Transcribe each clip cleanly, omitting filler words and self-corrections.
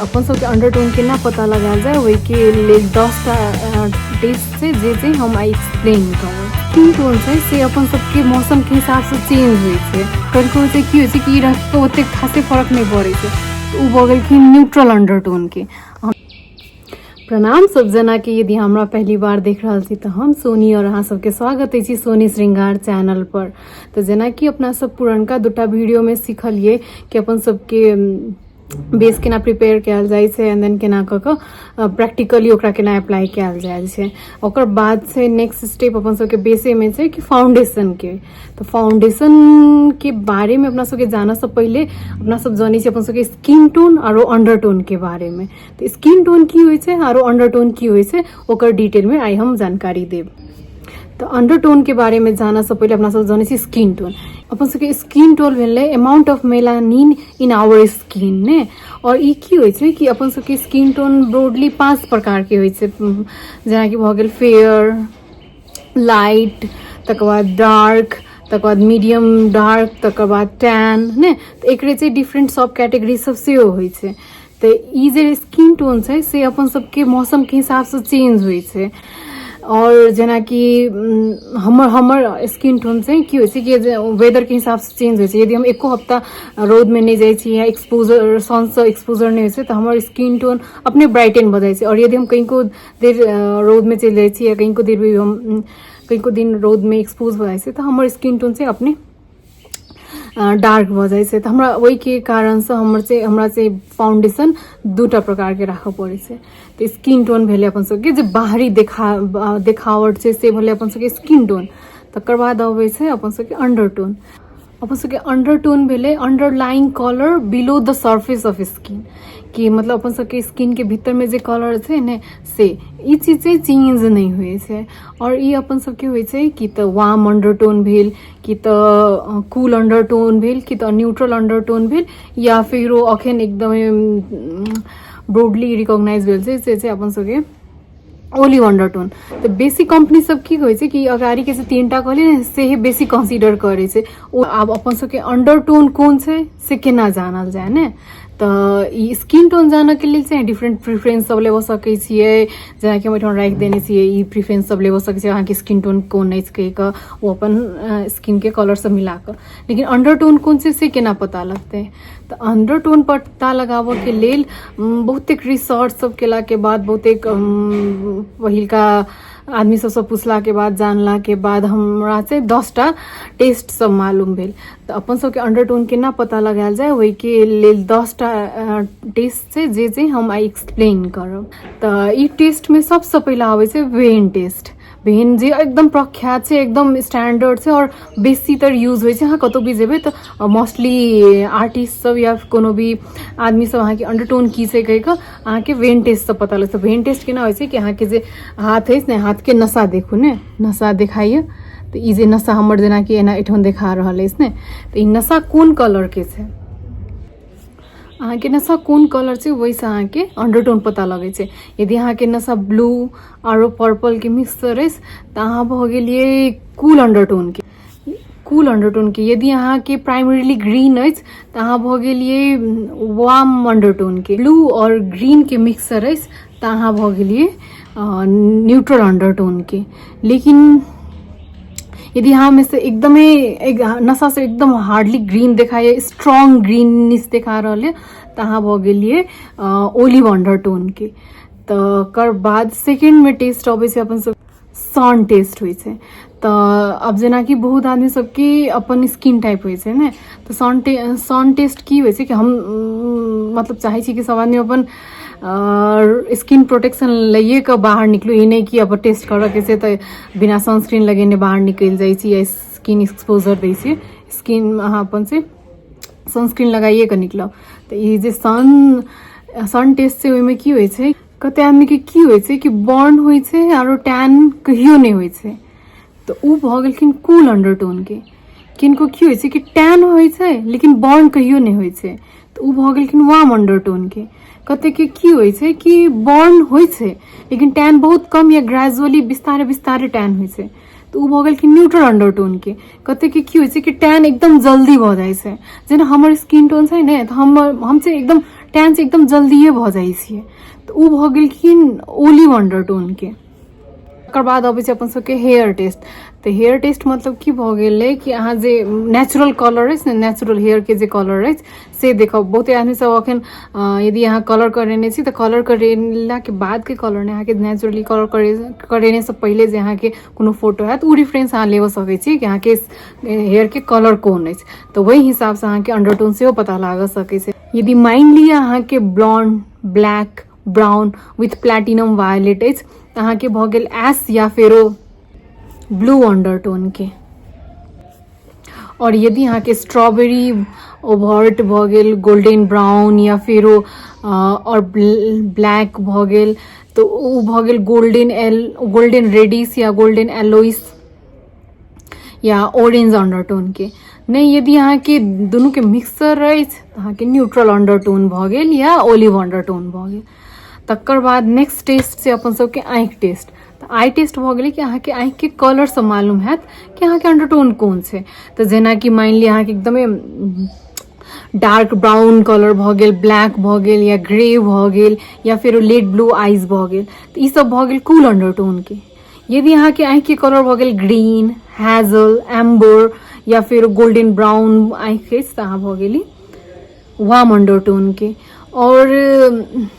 अपन सबके अंडरटोन केना पता लगायल जाए वही के लेल 10टा टेस्ट छै जे हम आई एक्सप्लेन करब। स्किन टोन छै से अपन सबके मौसम के हिसाब से चेंज होइ छै। कभी से की होइ छै कि रंग के ओते खासे फर्क नहीं पड़े छै, तो उ भ गेल कि न्यूट्रल अंडरटोन के। प्रणाम सब जना के, यदि हमरा पहली बार देख रहा छी तो हम सोनी और अहाँ सबके स्वागत है सोनी श्रृंगार चैनल पर। तो जना कि अपना सब पुरनका दूटा वीडियो में सीखलिए कि अपन सबके बेस केना प्रिपेयर कयल जाइ छै एंड देन केना क प्रैक्टिकली ओकरा केना अप्लाई कयल जाइ छै। ओकर बाद से नेक्स्ट स्टेप अपन सबके बेसे में छै कि फाउंडेशन के। तो फाउंडेशन के बारे में अपना सबके जाना से पहले अपना सब जानी छै अपन सबके स्किन टोन और अंडरटोन के बारे में। तो स्किन टोन की होइ छै और अंडरटोन की होइ छै ओकर डिटेल में आई हम जानकारी देब। तो अंडरटोन के बारे में जाना से पहले अपना सब जाने छी स्किन टोन। अपन सबके स्किन टोन भेलै amount of melanin in our skin ने। और ई की होइ छै कि अपन सबके स्किन टोन ब्रॉडली 5 प्रकार के होइ छै, जेना कि भ गेल फेयर, लाइट, तकर बाद डार्क, तकर बाद मीडियम डार्क, तकर बाद टैन ने। तो एकरे से डिफरेंट सब कैटेगरी सब सेहो होइ छै। तो ई जे स्किन टोन छै से अपन सबके मौसम के हिसाब से चेंज होइ छै। और जना कि हमर स्किन टोन से की होइ छै कि वेदर के हिसाब से चेंज होइ छै। यदि हम एको हफ्ता रौद में नहीं जाइ छी या एक्सपोजर सन से एक्सपोजर नहीं होइ छै तो हमर स्किन टोन अपने ब्राइटन भ जाइ छै। और यदि हम कहीं देर रौद में चलि जाइ छी या कहीं देर भी हम कहीं दिन रौद में एक्सपोज भ जाइ छै तो हमर स्किन टोन से अपने डार्क भ जाइ छै। तो हमरा वही के कारण से हमरा से फाउंडेशन दूटा प्रकार के राखऽ पड़े छै। तो स्किन टोन भेले अपन सबके जे बाहरी देखावट छै से भेले अपन सबके स्किन टोन। तकर बाद अबै छै अपन सबके अंडरटोन। अपन सबके अंडरटोन भेले underlying colour below the surface of skin, कि मतलब अपन सबके स्किन के भीतर में जे कलर छै ने से ई चीज से चेंज नहीं हुए छै। और ई अपन सबके होइ छै कि त वार्म अंडरटोन भेल, कि त कूल अंडरटोन भेल, कि त न्यूट्रल अंडरटोन भेल, या फिर वो अखन एकदम ब्रॉडली रिकॉग्नाइज भेल छै से अपन सबके ओलिव अंडरटोन। तो बेसी कंपनी सब की होइ छै कि अगाड़ी के से 3टा कहलिए से ही बेसी कंसीडर करे छै। आब अपन सबके अंडरटोन कोन छै से केना जानल जाए ने। तो ई स्किन टोन जाने के लिए से डिफरेंट प्रेफरेंस सब लेबो सकै छियै, जेना कि हम एठन राखि देने छियै ई प्रेफरेंस सब लेबो सकै छियै अहाँ के स्किन टोन कोन अछि कहि क वो अपन स्किन के कलर से मिला क। लेकिन अंडरटोन कोन से केना पता लगतै। तो अंडरटोन पता लगाबऽ के लेल बहुतेक रिसर्च सब केला के बाद, बहुतेक पहिलका आदमी सबसे पूछला के बाद, जानला के बाद हमरा से 10टा टेस्ट सब मालूम भेल। तो अपन सबके अंडरटोन केना पता लगायल जाए वही के लेल 10टा टेस्ट छै जे हम आई एक्सप्लेन करब। तो ई टेस्ट में सबसे पहला आबै छै वेन टेस्ट। वेन जे एकदम प्रख्यात छै, एकदम स्टैंडर्ड छै और बेसीतर यूज होइ छै। अहाँ कतौ भी जेबै तो मोस्टली आर्टिस्ट सब या कोनो भी आदमी सब अहाँ के अंडरटोन की छै कहि क अहाँ के वेन टेस्ट से पता लगतै। वेन टेस्ट केना होइ छै कि अहाँ के जे हाथ है ने, हाथ के नसा देखू ने, नसा दिखाइए। तो ई जे नसा हमर जेना कि एना एठन देखा रहल है ने, तो ई नसा कोन कलर के छै, अहाँ के नशा कोन कलर छै वैसे अहाँ के अंडरटोन पता लगे छै। यदि अहाँ के नशा ब्लू और पर्पल के मिक्सचर अछि तो अहाँ भ गेलिए कूल अंडरटोन के। कूल अंडरटोन के यदि अहाँ के प्राइमरीली ग्रीन अछि तो अहाँ भ गेलिए वार्म अंडरटोन के। ब्लू और ग्रीन के मिक्सचर अछि तो अहाँ भ गेलिए न्यूट्रल अंडरटोन के। लेकिन यदि यहाँ में से एकदम नशा से एकदम हार्डली ग्रीन दिखाई, स्ट्रॉन्ग ग्रीनिश दिखा रहा है तो अहाँ भ गेलिए ओलिव अंडरटोन के। तो कर बाद सेकेंड में टेस्ट अबै छै अपन सब सन टेस्ट होइ छै। तो अब जेना कि बहुत आदमी सबके अपन स्किन टाइप होइ छै ने, तो सन टेस्ट की होइ छै कि हम मतलब चाहे छी कि सब आदमी अपन स्किन प्रोटेक्शन लइए के बाहर निकलू। ई नहीं कि अब टेस्ट करऽ के छै तो बिना सनस्क्रीन लगेने बाहर निकल जाइ छी या स्किन एक्सपोजर दै छी। स्किन अहाँ अपन से सनस्क्रीन लगाइए के निकलब। तो ई जे सन टेस्ट से ओहिमे की होइ छै, कते आदमी के की होइ छै कि बर्न होइ छै और टैन कहियो नहीं होइ छै। तो उ भ गेलखिन कूल अंडरटोन के। किनको की होइ छै कि टैन होइ छै लेकिन बर्न कहियो नहीं होइ छै, तो उ भ गेलखिन वार्म अंडरटोन के। कते के की होइ छै कि बर्न होइ छै लेकिन टैन बहुत कम या ग्रेजुअली बिस्तारे टैन होइ छै, तो उ भ गेलखिन न्यूट्रल अंडरटोन के। कते के की होइ छै कि टैन एकदम जल्दी भ जाइ छै। जेना हमर स्किन टोन छै ने, तो हम से एकदम टैन से एकदम जल्दिए भ जाइ छै। तो उ भ गेलखिन ओलिव अंडरटोन के। तकर बाद अबै छै अपन सबके हेयर टेस्ट। तो हेयर टेस्ट मतलब की भ गेलै कि अहाँ जे नेचुरल कलर अछि ने, नेचुरल हेयर के जे कलर अछि से देखब। बहुते आदमी सब अखन यदि अहाँ कलर करेने छी तो कलर करेला के बाद के कलर ने, अहाँ के नेचुरली कलर करेने से पहले जे अहाँ के कोनो फोटो हैत उ रेफरेंस अहाँ लेब सकै छी कि अहाँ के हेयर के कलर कोन अछि। तो वही हिसाब से अहाँ के अंडरटोन सेहो पता लाग सकै छै। यदि मान लिया अहाँ के blonde, black, brown with platinum violet अछि, अहाँ के भ गेल एस या फेरो ब्लू अंडरटोन के। और यदि अहाँ के स्ट्रॉबेरी ओवर्ट भ गेल, गोल्डन ब्राउन या फेरो और ब्लैक भ गेल, तो उ भ गेल गोल्डन रेडिश या गोल्डन एलोइस या ऑरेंज अंडरटोन के। नहीं, यदि अहाँ के दोनों के मिक्सर अछि तो अहाँ के न्यूट्रल अंडरटोन भ गेल या ओलिव अंडरटोन भ गेल। तकर बाद नेक्स्ट टेस्ट से अपन सबके आँखि टेस्ट। तो आई टेस्ट भ गेलै कि अहाँ के आँखि के कलर से मालूम हैत कि अहाँ के अंडरटोन कोन छै। तो जेना कि मान लिया अहाँ के एकदमै डार्क ब्राउन कलर भ गेल, ब्लैक भ गेल या ग्रे भ गेल या फिर लेड ब्लू आइज भ गेल, तो ई सब भ गेल कूल अंडरटोन के। यदि अहाँ के आँखि के कलर भ गेल ग्रीन, हैजल, एम्बर या फिर गोल्डन ब्राउन आँखि अछि, तो अहाँ भ गेली वार्म अंडरटोन के। और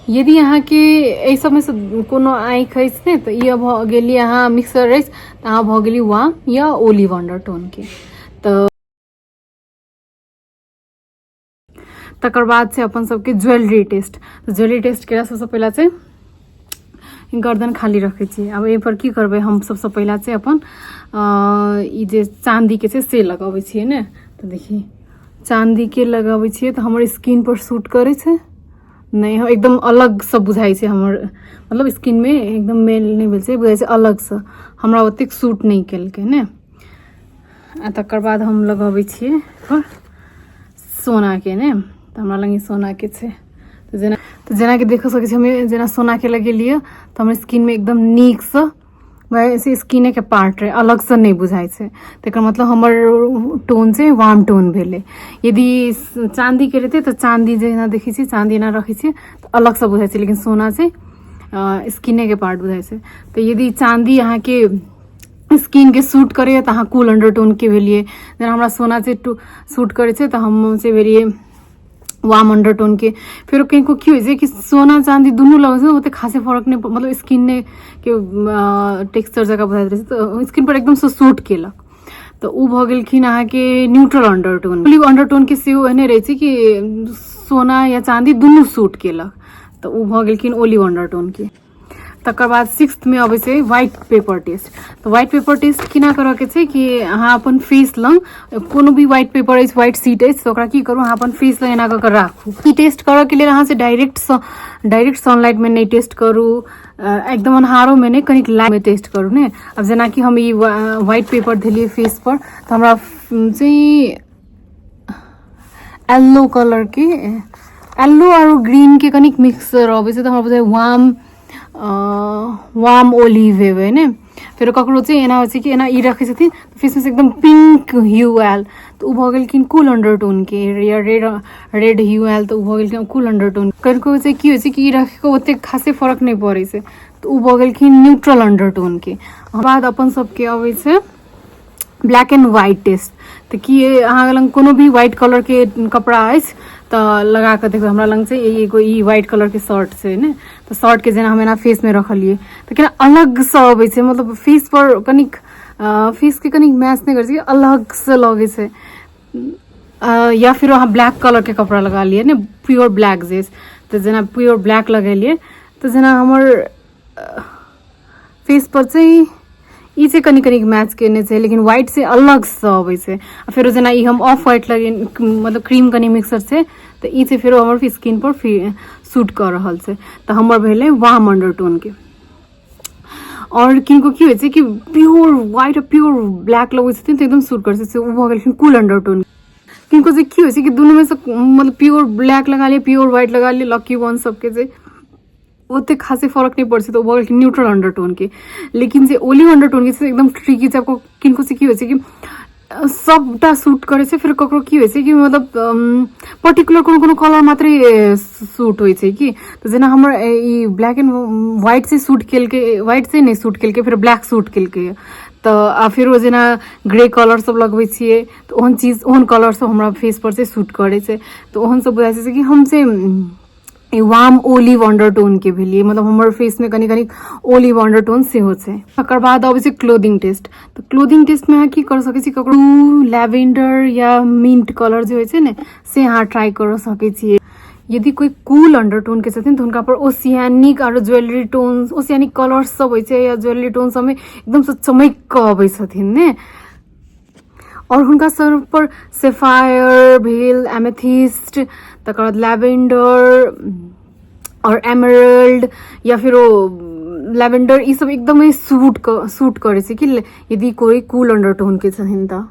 यदि अहाँ के एहि सब में से कोनो आँखि अछि ने, तो ई भ गेली अहाँ मिक्सर अछि तो अहाँ भ गेली वार्म या ओलिव अंडरटोन के। तो तकर बाद से अपन सबके ज्वेलरी टेस्ट। तो ज्वेलरी टेस्ट केला सबसे पहला से गर्दन खाली रखे छी। अब ए पर की करबे हम, सबसे पहला से अपन ई जे चांदी के से लगाबै छियै ने। तो देखिए चांदी के लगाबै छियै तो हमर स्किन पर सूट करे छै नहीं, एकदम अलग से बुझाई छै हमर, मतलब स्किन में एकदम मेल नहीं भेल छै, बुझाई छै अलग से, हमरा ओतेक सूट नहीं केलकै ने। आ तकर बाद हम लगाबै छियै पर सोना के ने। तो हमरा लग सोना के छै। तो जेना कि देख सकै छी हमें जेना सोना के लगेलिए तो हमर स्किन में एकदम नीक से वैसे स्किन के पार्ट रहे, अलग से नहीं बुझाई छै। तेकर मतलब हमर टोन से वार्म टोन भेले। यदि चांदी के रहते तो चांदी जेना देखी छी, चांदी एना रखी छी तो अलग से बुझाई छै, लेकिन सोना से स्किन के पार्ट बुझाई छै। तो यदि चांदी अहाँ के स्किन के सूट करे तो अहाँ कूल अंडरटोन के भेलिए। जेना हमरा सोना से सूट करे छै तो हम से भेलिए वार्म अंडरटोन के। फिर कहीं को की हो कि सोना चांदी दोनों लगे ओते खासे फर्क नहीं, मतलब स्किन ने के टेक्सचर जगह बुझाइत रहे तो स्किन पर एकदम से सूट केलक। तो उ भ गेलखिन अहाँ के न्यूट्रल अंडरटोन। ओलिव अंडरटोन के सेहो एहने रहे छै कि सोना या चांदी दोनों सूट केलक, तो उ भ गेलखिन ओलिव अंडरटोन के। तकर बाद सिक्स्थ में अबै छै व्हाइट पेपर टेस्ट। तो व्हाइट पेपर टेस्ट केना करऽ के छै कि अहाँ अपन फेस लंग कोनो भी व्हाइट पेपर अछि, व्हाइट शीट अछि, तो ओकरा की करू अहाँ अपन फेस लंग एना कऽ के राखू। ई टेस्ट करऽ के लेल अहाँ से डायरेक्ट सनलाइट में नहीं टेस्ट करू, एकदम अन्हारो में नहीं, कनिक लाइट में टेस्ट करू ने। अब जेना कि हम ई व्हाइट पेपर देलिए फेस पर तो हमरा चाहिँ येलो कलर के, येलो और ग्रीन के कनिक मिक्सर अबै छै, तो हमरा बुझाइ वार्म ओलिव हेबै ने। फिर ककरो चाहिँ एना होइ छै कि एना ई रखे छथिन तो फेस में से एकदम पिंक ह्यू आयल, तो उ भ गेलखिन कूल अंडरटोन के। या रेड ह्यू आयल तो उ भ गेलखिन कूल अंडरटोन। कनिको चाहिँ की होइ छै कि ई रखे के ओते खासे फर्क नहीं पड़ै छै, तो उ भ गेलखिन न्यूट्रल अंडरटोन के। बाद अपन सबके अबै छै ब्लैक एंड व्हाइट टेस्ट। तो कि अहाँ लग कोनो भी व्हाइट कलर के कपड़ा अछि तो लगा के देखो, हमरा लग से एगो ई व्हाइट कलर के शर्ट छै ने, तो शर्ट के जेना हम एना फेस में रखलिए तो केना अलग से अबै छै, मतलब फेस पर कनिक फेस के कनिक मैच नहीं कर छै, अलग से लगे छै। या फिर अहाँ ब्लैक कलर के कपड़ा लगा लिए ने, प्योर ब्लैक जे, तो जेना प्योर ब्लैक लगेलिए तो जेना हमर फेस पर चाहिँ ई से कनिक मैच केने छै, लेकिन व्हाइट से अलग से अबै छै। फिर जेना ई हम ऑफ व्हाइट लगे, मतलब क्रीम कनी मिक्सर से, तो ई से फिर हमर स्किन पर सूट कर रहल छै, तो हमर भेले वार्म अंडरटोन के। और किनको की होइ छै कि प्योर व्हाइट और प्योर ब्लैक लगै छथिन तो एकदम सूट कर छै, उ भ गेलखिन कूल अंडरटोन। किनको से की होइ छै कि दोनों में से मतलब प्योर ब्लैक लगा लिए, प्योर व्हाइट लगा लिए, लकी वन सबके से ओते खासे फर्क नहीं पड़, तो वो न्यूट्रल अंडरटोन के। लेकिन से ओलिव अंडरटोन के से एकदम ट्रिकी छै। आपको किनको से की हो कि सबटा सूट करे छै, फिर ककरो की होइ छै कि मतलब पर्टिकुलर कोनो कलर मात्रै सूट होइ छै कि, तो जेना हमर ई ब्लैक एंड व्हाइट से सूट केलकै, व्हाइट से नहीं सूट केलकै, फिर ब्लैक सूट केलकै, तो आ फिर वो जेना ग्रे कलर सब लगबै छियै तो ओहन चीज ओहन कलर सब हमरा फेस पर से सूट करे छै, तो ओहन सब बुझाइ छै कि हमसे वार्म ओलिव अंडरटोन के भेलिए, मतलब हमर फेस में कनी कनी ओलिव अंडरटोन सेहो छै। तकर बाद अबै छै क्लोथिंग टेस्ट, तो क्लोथिंग टेस्ट में अहाँ की कर सकै छी, ककरो लैवेंडर या मिंट कलर जे होइ छै ने से अहाँ ट्राई कर सकै छियै। यदि कोई कूल अंडरटोन के छथिन तो हुनका पर ओसियानिक और ज्वेलरी टोन, ओसियानिक कलर सब होइ छै या ज्वेलरी टोन सब में एकदम से चमक के अबै छथिन ने, और हुनका सर पर सेफायर भेल, एमेथिस्ट, तकर बाद लैवेंडर और एमरल्ड या फिर वो लैवेंडर, ये सब एकदम सूट करे छै कि यदि कोई कूल अंडरटोन के छथिन त।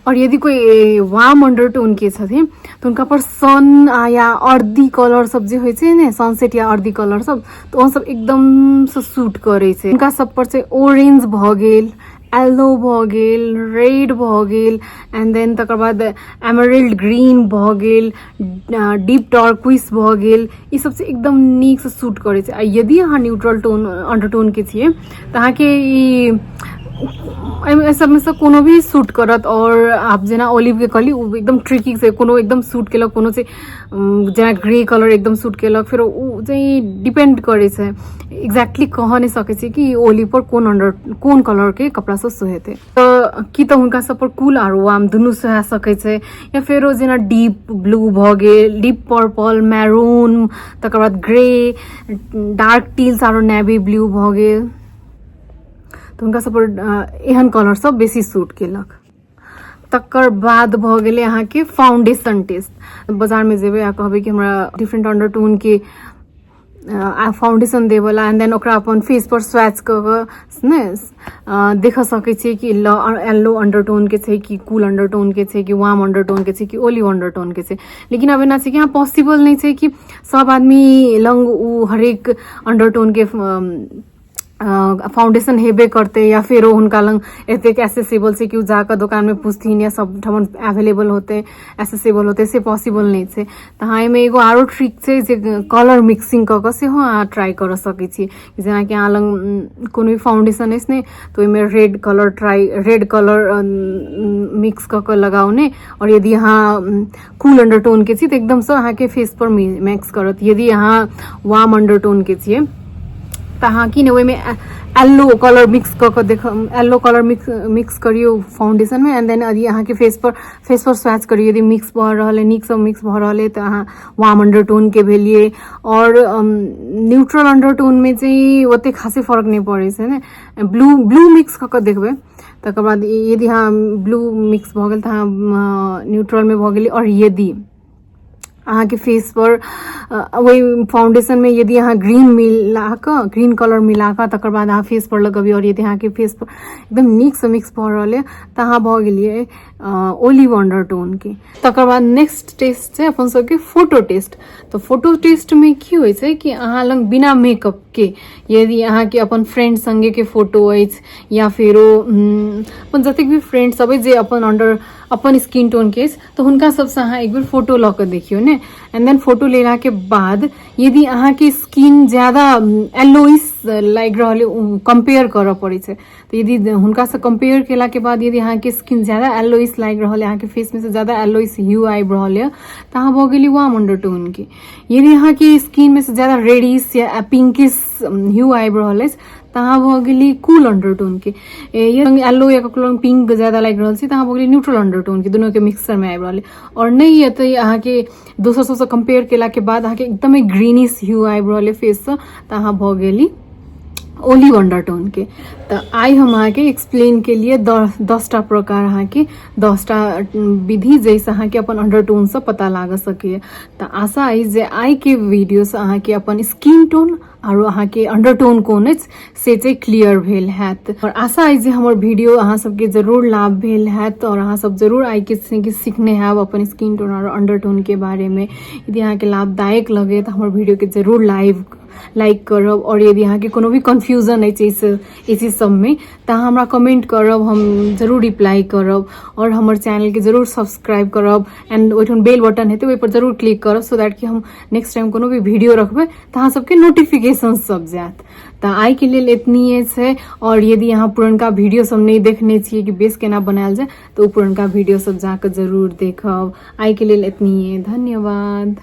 और यदि कोई वार्म अंडरटोन के छथिन तो उनका पर सन या अर्दी कलर सब जे होइ छै ने, सनसेट या अर्दी कलर सब, तो वो सब एकदम से सूट करे छै। उनका सब पर से ऑरेंज भ गेल, येलो भ गेल, रेड भ गेल, एंड देन तकर बाद एमरल्ड ग्रीन भ गेल, डीप टर्क्विस भ गेल, ई सब से एकदम नीक से सूट करे छै। आ यदि अहाँ न्यूट्रल टोन अंडरटोन के छियै तो अहाँ के ई सब में से कोनो भी सूट करत। और आप जेना ओलिव के कहली उ एकदम ट्रिकी से कोनो एकदम सूट केलक, कोनो से जेना ग्रे कलर एकदम सूट केलक, फिर उ चाहिँ डिपेंड करे छै, एक्जैक्टली कह नहीं सके छै कि ओलिव पर कोन कलर के कपड़ा सब सोहेते। तो कि तो हुनका सब पर कूल और वार्म दुनू सोहा सके छै, या फिर जेना डीप ब्लू भ गेल, डीप पर्पल, मैरून, तकर बाद ग्रे, डार्क टील्स और नेवी ब्लू भ गेल, तो उनका सब पर एहन कलर सब बेसी सूट केलक। तकर बाद भ गेलै अहाँ के फाउंडेशन टेस्ट। बाजार में जेबै आ कहबै कि हमरा डिफरेंट अंडरटोन के फाउंडेशन देवला, एंड देन ओकरा अपन फेस पर स्वैच क ने देख सकै छियै कि येलो अंडरटोन के छै कि कूल अंडरटोन के छै कि वार्म अंडरटोन के छै कि ओलिव अंडरटोन के छै। लेकिन अब एना छै कि यहाँ पॉसिबल नहीं छै कि सब आदमी लंग उ हरेक अंडरटोन के फाउंडेशन हेबे करते, या फिर उनका लंग एतेक एक्सेसिबल से कि जाकर दुकान में पूछथिन या सब ठमन अवेलेबल होते, एक्सेसिबल होते, से पॉसिबल नहीं छै। तो हाँ एमे एगो आरो ट्रिक छै जे कलर मिक्सिंग क के सेहो अहाँ ट्राई कर सकै छी। जेना कि अहाँ लंग कोनो भी फाउंडेशन अछि ने तो ओहिमे रेड कलर मिक्स क के लगाउ ने, और यदि अहाँ कूल अंडरटोन के छी तो एकदम से अहाँ के फेस पर मैक्स करत। यदि अहाँ वार्म अंडरटोन के छियै तो अहाँ कि ओहिमे येलो कलर मिक्स क के देख, येलो कलर मिक्स करियो फाउंडेशन में, एंड देन यदि अहाँ के फेस पर स्वैच करियो, यदि मिक्स भ रहल है, नीक से मिक्स भ रहल है, तो अहाँ वार्म अंडरटोन के भेलिए। और न्यूट्रल अंडरटोन में चाहिँ ओते खासे फर्क नहीं पड़े छै ने, ब्लू मिक्स क के देखबै, तकर बाद यदि अहाँ ब्लू मिक्स भ गेल तो अहाँ न्यूट्रल में भ गेली। और यदि अहाँ के फेस पर वही फाउंडेशन में यदि अहाँ ग्रीन कलर मिला के तकर बाद अहाँ फेस पर लगबिए, और यदि अहाँ के फेस पर एकदम नीक से मिक्स भ रहल है तो अहाँ भ गेलिए ओलिव अंडरटोन के। तकर बाद नेक्स्ट टेस्ट छै अपन सबके फोटो टेस्ट। तो फोटो टेस्ट में की होइ छै कि अहाँ लंग बिना मेकअप के यदि अहाँ के अपन फ्रेंड संगे के फोटो अछि, या फिर अपन जतेक भी फ्रेंड सब जे अपन स्किन टोन के तो हुनका सबसे अहाँ एक बेर फोटो ल के देखियो ने, एंड देन फोटो लेला के बाद यदि अहाँ के स्किन ज्यादा येलोइश लाग रहल है, कंपेयर कर पड़े छै, तो यदि हुनका से कंपेयर केला के बाद यदि अहाँ के स्किन ज्यादा येलोइश लाग रहल है, अहाँ के फेस में से ज्यादा येलोइश ह्यू आबि रहल है, तो अहाँ भ गेली वार्म अंडरटोन के। यदि अहाँ के स्किन में से ज्यादा रेडिश या पिंकिश ह्यू आबि रहल है तो अहाँ भ गेली कूल अंडरटोन के। येलो या ककरो पिंक ज्यादा लाग रहल छै तो अहाँ भ गेली न्यूट्रल अंडरटोन के, दोनों के मिक्सचर में आबि रहल है। और नहीं है तो अहाँ के दोसर सबसे कंपेयर केला के बाद अहाँ के एकदम ग्रीनिश ह्यू आबि रहल है फेस से, तो अहाँ भ गेली ओलिव अंडरटोन के। तो आई हम अहाँ के एक्सप्लेन के लिए 10टा प्रकार अहाँ के 10टा विधि जैसे अहाँ के अपन अंडरटोन से पता लाग सके। तो आशा है जे आई के वीडियो से अहाँ के अपन स्किन टोन और अहाँ के अंडरटोन कोन से क्लियर भेल हैत। और आशा है जे हमर वीडियो अहाँ सबके जरूर लाभ भेल हैत, और अहाँ सब जरूर आई के सीखने हैब अपन स्किन टोन और अंडरटोन के बारे में। यदि अहाँ के लाभदायक लगे तो हमर वीडियो के जरूर लाइक करब, और यदि अहाँ के कोनो भी कन्फ्यूजन अछि इस चीज सब में तऽ अहाँ हमरा कमेंट करब, हम जरूर रिप्लाई करब, और हमर चैनल के जरूर सब्सक्राइब करब एंड ओइठन बेल बटन हेतै ओइ पर जरूर क्लिक करब, सो दैट कि हम नेक्स्ट टाइम कोनो भी वीडियो रखबै तऽ अहाँ सबके नोटिफिकेशन सब जायत। तऽ आइ के लेल एतनिए छै, और यदि अहाँ पुरनका वीडियो सब नहीं देखने छियै कि बेस केना बनायल जाय तऽ ओ पुरनका वीडियो सब जाके जरूर देखब। आइ के लेल एतनिए, धन्यवाद।